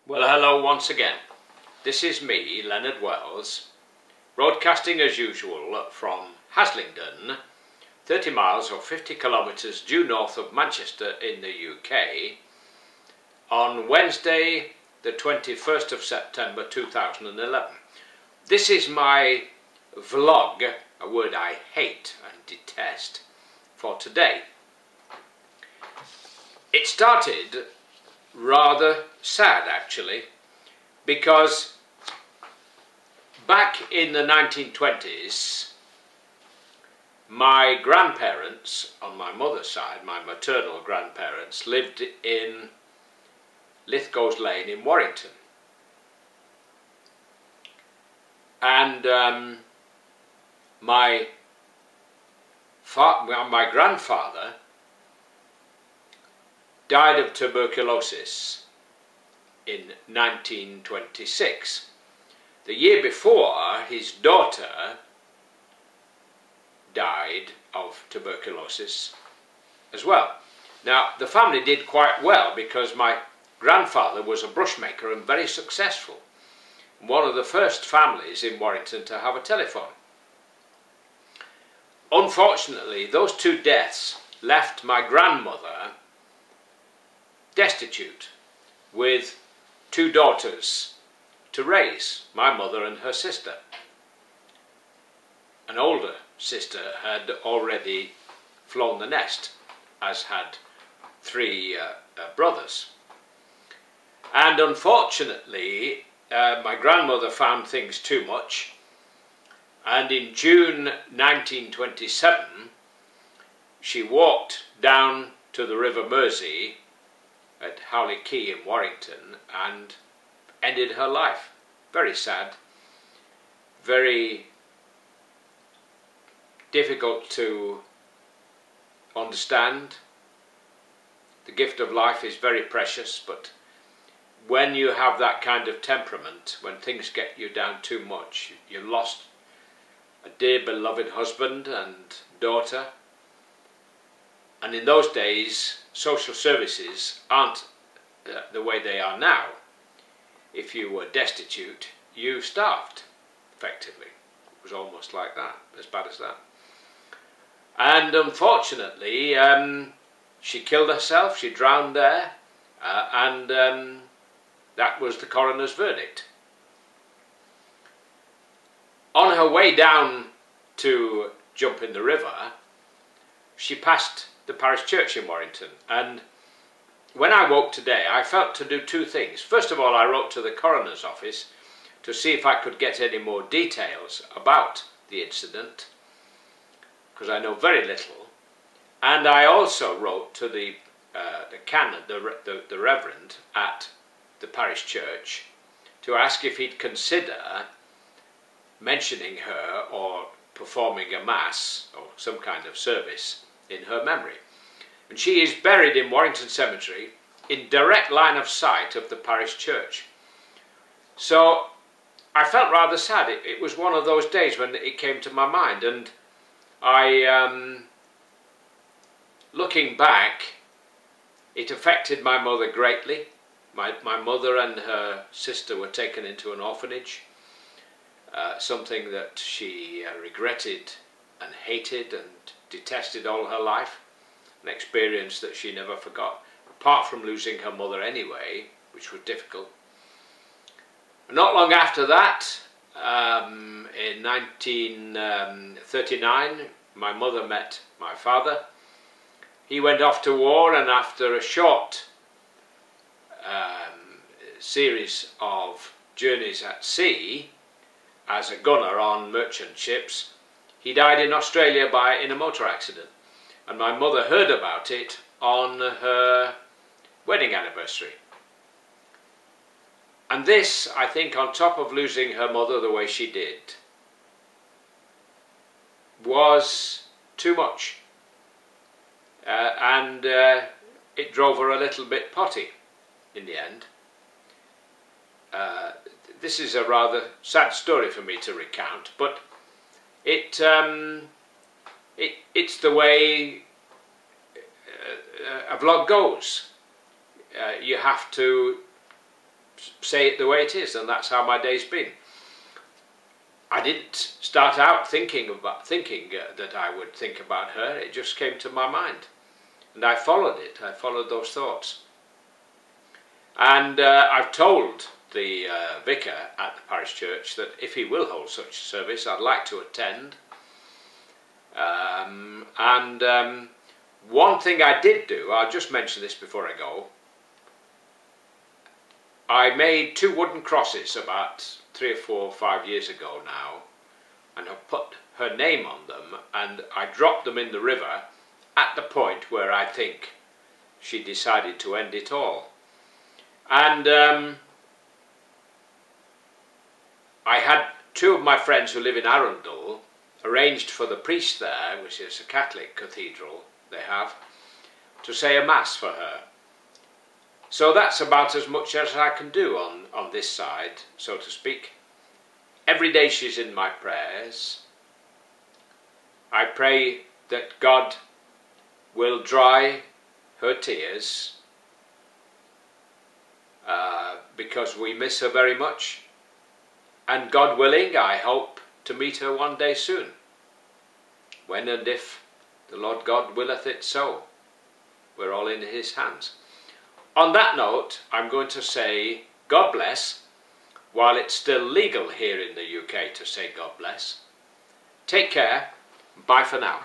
Well, hello once again. This is me, Leonard Wells, broadcasting as usual from Haslingden, 30 miles or 50 kilometres due north of Manchester in the UK, on Wednesday the 21st of September 2011. This is my vlog, a word I hate and detest, for today. It started rather sad actually, because back in the 1920s my grandparents on my mother's side, my maternal grandparents, lived in Lithgow's Lane in Warrington, and my grandfather died of tuberculosis in 1926. The year before, his daughter died of tuberculosis as well. Now, the family did quite well because my grandfather was a brushmaker and very successful. One of the first families in Warrington to have a telephone. Unfortunately, those two deaths left my grandmother destitute, with two daughters to raise, my mother and her sister. An older sister had already flown the nest, as had three brothers. And unfortunately, my grandmother found things too much, and in June 1927 she walked down to the River Mersey at Howley Quay in Warrington and ended her life. Very sad, very difficult to understand. The gift of life is very precious, but when you have that kind of temperament, when things get you down too much, you lost a dear beloved husband and daughter. And in those days, social services aren't the way they are now. If you were destitute, you starved, effectively. It was almost like that, as bad as that. And unfortunately, she killed herself, she drowned there, and that was the coroner's verdict. On her way down to jump in the river, she passed the parish church in Warrington, and when I woke today I felt to do two things. First of all, I wrote to the coroner's office to see if I could get any more details about the incident, because I know very little, and I also wrote to the canon, the reverend at the parish church, to ask if he'd consider mentioning her or performing a mass or some kind of service in her memory. And she is buried in Warrington Cemetery in direct line of sight of the parish church. So I felt rather sad. It was one of those days when it came to my mind, and I, looking back, it affected my mother greatly. My mother and her sister were taken into an orphanage, something that she regretted and hated and detested all her life, an experience that she never forgot, apart from losing her mother anyway, which was difficult. Not long after that, in 1939, my mother met my father. He went off to war, and after a short series of journeys at sea as a gunner on merchant ships, he died in Australia in a motor accident, and my mother heard about it on her wedding anniversary. And this, I think, on top of losing her mother the way she did, was too much, and it drove her a little bit potty in the end. This is a rather sad story for me to recount, but it's the way a vlog goes. You have to say it the way it is, and that's how my day's been. I didn't start out thinking that I would think about her. It just came to my mind, and I followed it. I followed those thoughts, and I've told the vicar at the parish church that if he will hold such a service, I'd like to attend. One thing I did do, I'll just mention this before I go. I made 2 wooden crosses about 3 or 4 or 5 years ago now, and I put her name on them, and I dropped them in the river at the point where I think she decided to end it all. And I had 2 of my friends who live in Arundel arranged for the priest there, which is a Catholic cathedral they have, to say a mass for her. So that's about as much as I can do on this side, so to speak. Every day she's in my prayers. I pray that God will dry her tears, because we miss her very much. And God willing, I hope to meet her one day soon, when and if the Lord God willeth it so. We're all in his hands. On that note, I'm going to say God bless, while it's still legal here in the UK to say God bless. Take care. Bye for now.